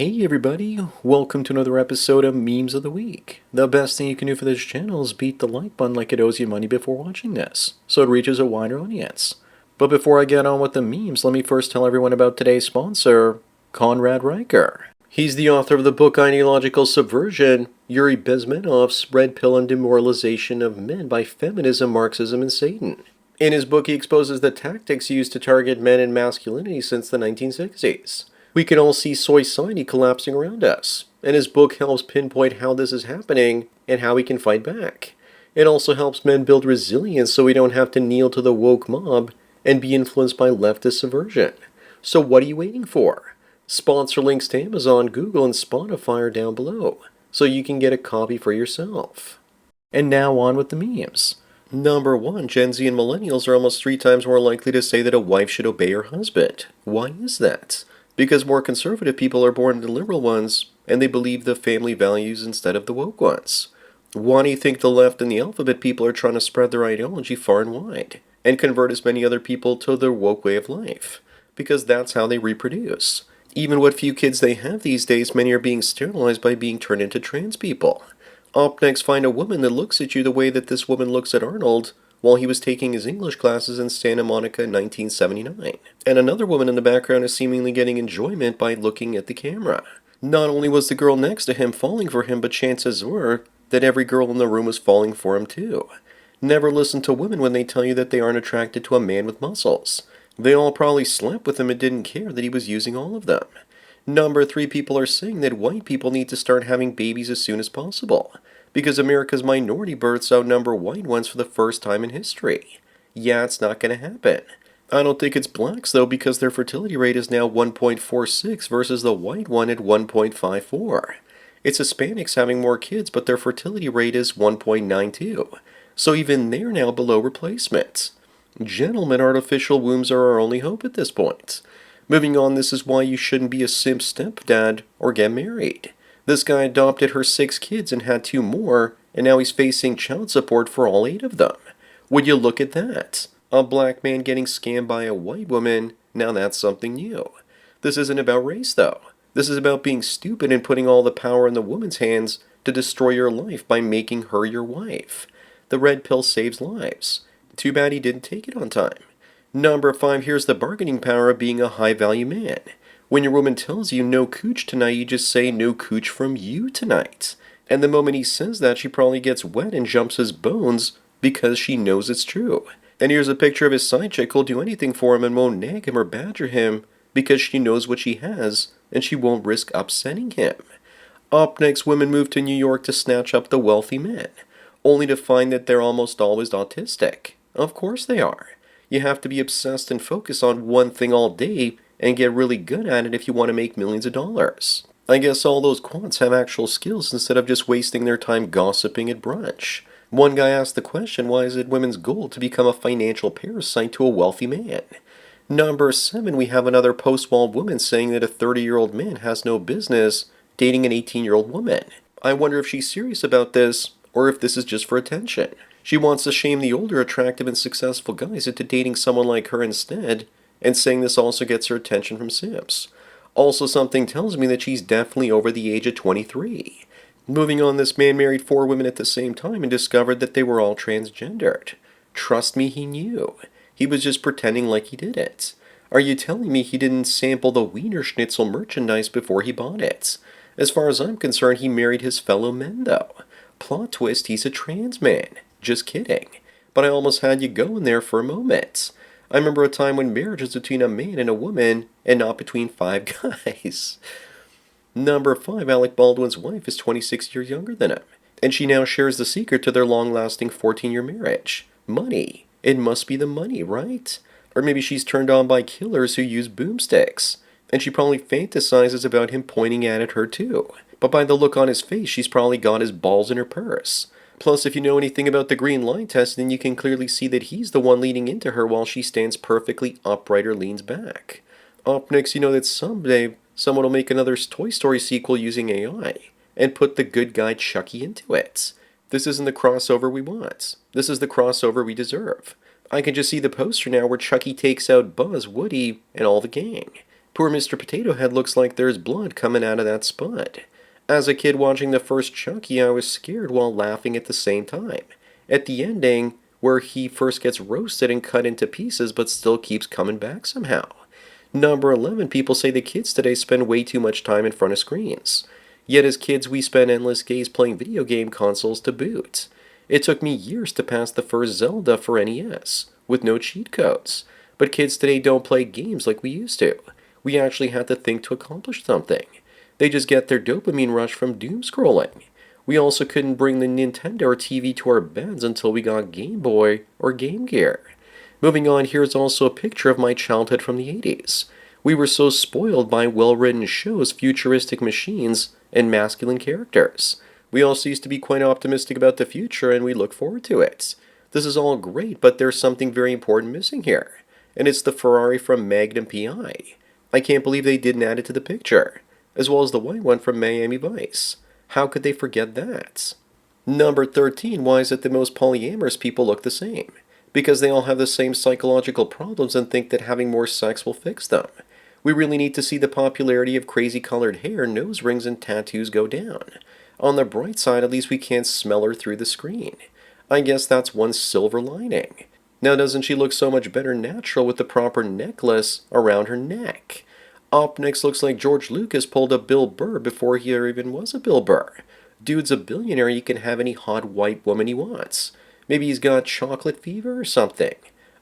Hey everybody, welcome to another episode of Memes of the Week. The best thing you can do for this channel is beat the like button like it owes you money before watching this, so it reaches a wider audience. But before I get on with the memes, let me first tell everyone about today's sponsor, Conrad Riker. He's the author of the book Ideological Subversion, Yuri Bezmenov's Red Pill and Demoralization of Men by Feminism, Marxism, and Satan. In his book, he exposes the tactics used to target men and masculinity since the 1960s. We can all see society collapsing around us, and his book helps pinpoint how this is happening and how we can fight back. It also helps men build resilience so we don't have to kneel to the woke mob and be influenced by leftist subversion. So what are you waiting for? Sponsor links to Amazon, Google, and Spotify are down below, so you can get a copy for yourself. And now on with the memes. Number 1, Gen Z and millennials are almost 3 times more likely to say that a wife should obey her husband. Why is that? Because more conservative people are born into liberal ones, and they believe the family values instead of the woke ones. Why do you think the left and the alphabet people are trying to spread their ideology far and wide, and convert as many other people to their woke way of life? Because that's how they reproduce. Even what few kids they have these days, many are being sterilized by being turned into trans people. Up next, find a woman that looks at you the way that this woman looks at Arnold, while he was taking his English classes in Santa Monica in 1979. And another woman in the background is seemingly getting enjoyment by looking at the camera. Not only was the girl next to him falling for him, but chances were that every girl in the room was falling for him too. Never listen to women when they tell you that they aren't attracted to a man with muscles. They all probably slept with him and didn't care that he was using all of them. Number 3, people are saying that white people need to start having babies as soon as possible, because America's minority births outnumber white ones for the first time in history. Yeah, it's not going to happen. I don't think it's blacks, though, because their fertility rate is now 1.46 versus the white one at 1.54. It's Hispanics having more kids, but their fertility rate is 1.92. So even they're now below replacement. Gentlemen, artificial wombs are our only hope at this point. Moving on, this is why you shouldn't be a simp stepdad or get married. This guy adopted her 6 kids and had 2 more, and now he's facing child support for all 8 of them. Would you look at that? A black man getting scammed by a white woman, now that's something new. This isn't about race, though. This is about being stupid and putting all the power in the woman's hands to destroy your life by making her your wife. The red pill saves lives. Too bad he didn't take it on time. Number 5, here's the bargaining power of being a high-value man. When your woman tells you no cooch tonight, you just say no cooch from you tonight. And the moment he says that, she probably gets wet and jumps his bones because she knows it's true. And here's a picture of his side chick who'll do anything for him and won't nag him or badger him because she knows what she has and she won't risk upsetting him. Up next, women move to New York to snatch up the wealthy men, only to find that they're almost always autistic. Of course they are. You have to be obsessed and focus on one thing all day and get really good at it if you want to make millions of dollars. I guess all those quants have actual skills instead of just wasting their time gossiping at brunch. One guy asked the question, why is it women's goal to become a financial parasite to a wealthy man? Number 7, we have another post-wall woman saying that a 30-year-old man has no business dating an 18-year-old woman. I wonder if she's serious about this, or if this is just for attention. She wants to shame the older, attractive, and successful guys into dating someone like her instead, and saying this also gets her attention from simps. Also, something tells me that she's definitely over the age of 23. Moving on, this man married 4 women at the same time and discovered that they were all transgendered. Trust me, he knew. He was just pretending like he didn't. Are you telling me he didn't sample the Wiener Schnitzel merchandise before he bought it? As far as I'm concerned, he married his fellow men, though. Plot twist, he's a trans man. Just kidding. But I almost had you going there for a moment. I remember a time when marriage was between a man and a woman, and not between 5 guys. Number 5, Alec Baldwin's wife is 26 years younger than him, and she now shares the secret to their long-lasting 14-year marriage. Money. It must be the money, right? Or maybe she's turned on by killers who use boomsticks, and she probably fantasizes about him pointing at her too. But by the look on his face, she's probably got his balls in her purse. Plus, if you know anything about the green line test, then you can clearly see that he's the one leaning into her while she stands perfectly upright or leans back. Up next, you know that someday someone will make another Toy Story sequel using AI and put the good guy Chucky into it. This isn't the crossover we want. This is the crossover we deserve. I can just see the poster now where Chucky takes out Buzz, Woody, and all the gang. Poor Mr. Potato Head looks like there's blood coming out of that spud. As a kid watching the first Chucky, I was scared while laughing at the same time. At the ending, where he first gets roasted and cut into pieces but still keeps coming back somehow. Number 11, people say the kids today spend way too much time in front of screens. Yet as kids, we spend endless days playing video game consoles to boot. It took me years to pass the first Zelda for NES, with no cheat codes. But kids today don't play games like we used to. We actually had to think to accomplish something. They just get their dopamine rush from doom scrolling. We also couldn't bring the Nintendo or TV to our beds until we got Game Boy or Game Gear. Moving on, here's also a picture of my childhood from the 80s. We were so spoiled by well-written shows, futuristic machines, and masculine characters. We also used to be quite optimistic about the future, and we look forward to it. This is all great, but there's something very important missing here, and it's the Ferrari from Magnum P.I. I can't believe they didn't add it to the picture, as well as the white one from Miami Vice. How could they forget that? Number 13, why is it that most polyamorous people look the same? Because they all have the same psychological problems and think that having more sex will fix them. We really need to see the popularity of crazy colored hair, nose rings, and tattoos go down. On the bright side, at least we can't smell her through the screen. I guess that's one silver lining. Now doesn't she look so much better natural with the proper necklace around her neck? Up next looks like George Lucas pulled up Bill Burr before he even was a Bill Burr. Dude's a billionaire, he can have any hot white woman he wants. Maybe he's got chocolate fever or something.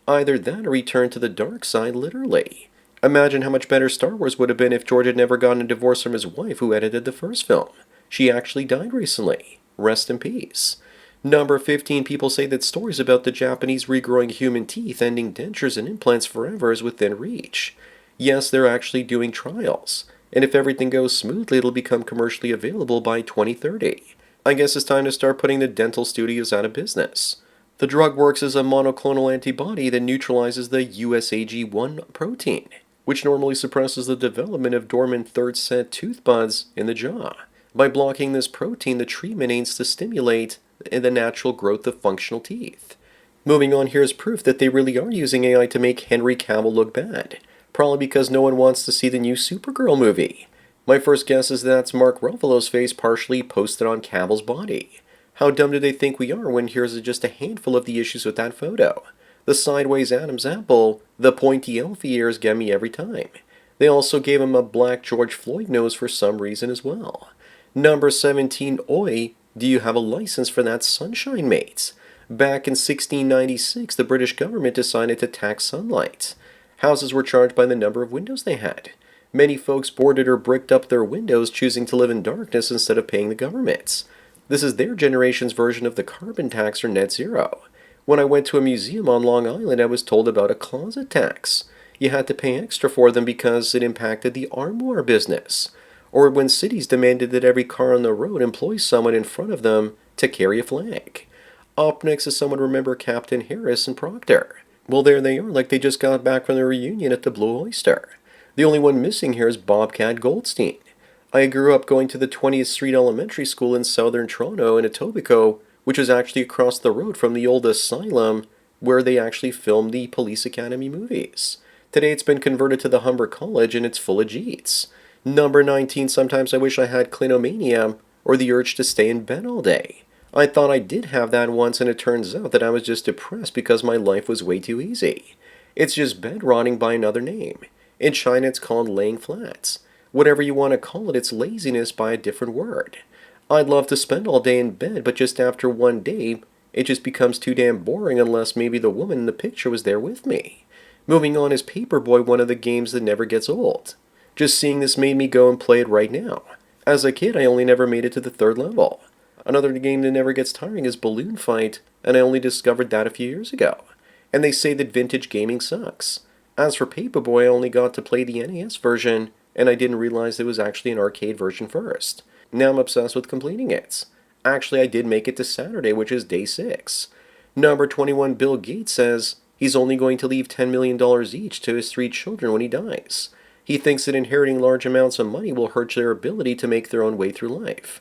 Either that or return to the dark side, literally. Imagine how much better Star Wars would have been if George had never gotten a divorce from his wife who edited the first film. She actually died recently. Rest in peace. Number 15, people say that stories about the Japanese regrowing human teeth, ending dentures and implants forever is within reach. Yes, they're actually doing trials. And if everything goes smoothly, it'll become commercially available by 2030. I guess it's time to start putting the dental studios out of business. The drug works as a monoclonal antibody that neutralizes the USAG1 protein, which normally suppresses the development of dormant third-set tooth buds in the jaw. By blocking this protein, the treatment aims to stimulate the natural growth of functional teeth. Moving on, here's proof that they really are using AI to make Henry Cavill look bad. Probably because no one wants to see the new Supergirl movie. My first guess is that's Mark Ruffalo's face partially posted on Cavill's body. How dumb do they think we are when here's just a handful of the issues with that photo? The sideways Adam's apple, the pointy elfie ears get me every time. They also gave him a black George Floyd nose for some reason as well. Number 17, oi, do you have a license for that sunshine, mates? Back in 1696, the British government decided to tax sunlight. Houses were charged by the number of windows they had. Many folks boarded or bricked up their windows, choosing to live in darkness instead of paying the governments. This is their generation's version of the carbon tax or net zero. When I went to a museum on Long Island, I was told about a closet tax. You had to pay extra for them because it impacted the armoire business. Or when cities demanded that every car on the road employ someone in front of them to carry a flag. Up next is someone remember Captain Harris and Proctor. Well, there they are, like they just got back from their reunion at the Blue Oyster. The only one missing here is Bobcat Goldstein. I grew up going to the 20th Street Elementary School in southern Toronto in Etobicoke, which was actually across the road from the old asylum where they actually filmed the Police Academy movies. Today it's been converted to the Humber College and it's full of Jeets. Number 19, sometimes I wish I had clinomania or the urge to stay in bed all day. I thought I did have that once, and it turns out that I was just depressed because my life was way too easy. It's just bed rotting by another name. In China, it's called laying flats. Whatever you want to call it, it's laziness by a different word. I'd love to spend all day in bed, but just after one day, it just becomes too damn boring unless maybe the woman in the picture was there with me. Moving on is Paperboy, one of the games that never gets old. Just seeing this made me go and play it right now. As a kid, I only never made it to the 3rd level. Another game that never gets tiring is Balloon Fight, and I only discovered that a few years ago. And they say that vintage gaming sucks. As for Paperboy, I only got to play the NES version, and I didn't realize it was actually an arcade version first. Now I'm obsessed with completing it. Actually, I did make it to Saturday, which is day 6. Number 21, Bill Gates says he's only going to leave $10 million each to his 3 children when he dies. He thinks that inheriting large amounts of money will hurt their ability to make their own way through life.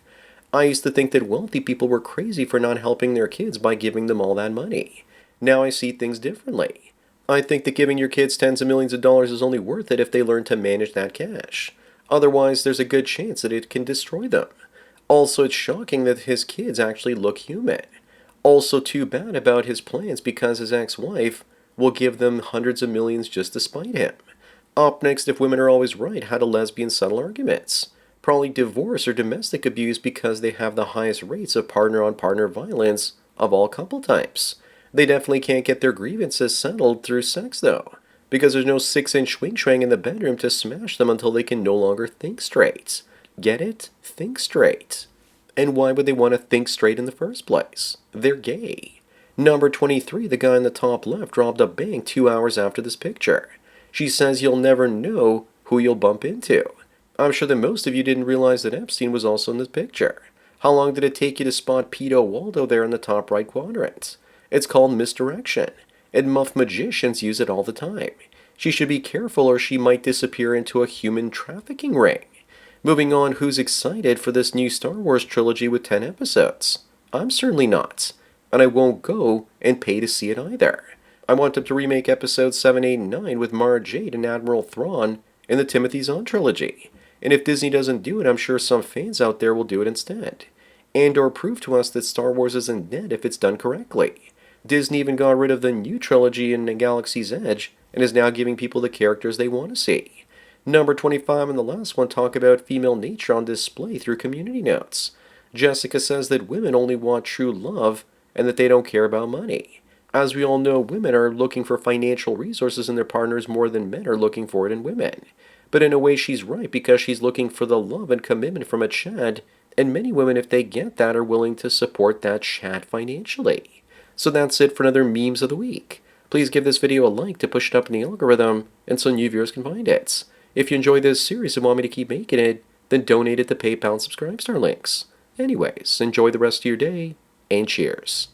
I used to think that wealthy people were crazy for not helping their kids by giving them all that money. Now I see things differently. I think that giving your kids tens of millions of dollars is only worth it if they learn to manage that cash. Otherwise, there's a good chance that it can destroy them. Also, it's shocking that his kids actually look human. Also, too bad about his plans because his ex-wife will give them hundreds of millions just to spite him. Up next, if women are always right, how do lesbians settle arguments? Probably divorce or domestic abuse because they have the highest rates of partner-on-partner violence of all couple types. They definitely can't get their grievances settled through sex, though, because there's no 6-inch swing swang in the bedroom to smash them until they can no longer think straight. Get it? Think straight. And why would they want to think straight in the first place? They're gay. Number 23, the guy in the top left, robbed a bank 2 hours after this picture. She says you'll never know who you'll bump into. I'm sure that most of you didn't realize that Epstein was also in this picture. How long did it take you to spot Pedo Waldo there in the top right quadrant? It's called misdirection, and muff magicians use it all the time. She should be careful or she might disappear into a human trafficking ring. Moving on, who's excited for this new Star Wars trilogy with 10 episodes? I'm certainly not, and I won't go and pay to see it either. I want them to remake episodes 7, 8, and 9 with Mara Jade and Admiral Thrawn in the Timothy Zahn trilogy. And if Disney doesn't do it, I'm sure some fans out there will do it instead. And or prove to us that Star Wars isn't dead if it's done correctly. Disney even got rid of the new trilogy in Galaxy's Edge and is now giving people the characters they want to see. Number 25 and the last one talk about female nature on display through community notes. Jessica says that women only want true love and that they don't care about money. As we all know, women are looking for financial resources in their partners more than men are looking for it in women. But in a way she's right because she's looking for the love and commitment from a Chad, and many women, if they get that, are willing to support that Chad financially. So that's it for another Memes of the Week. Please give this video a like to push it up in the algorithm and so new viewers can find it. If you enjoy this series and want me to keep making it, then donate it to PayPal and Subscribe Star links. Anyways, enjoy the rest of your day, and cheers.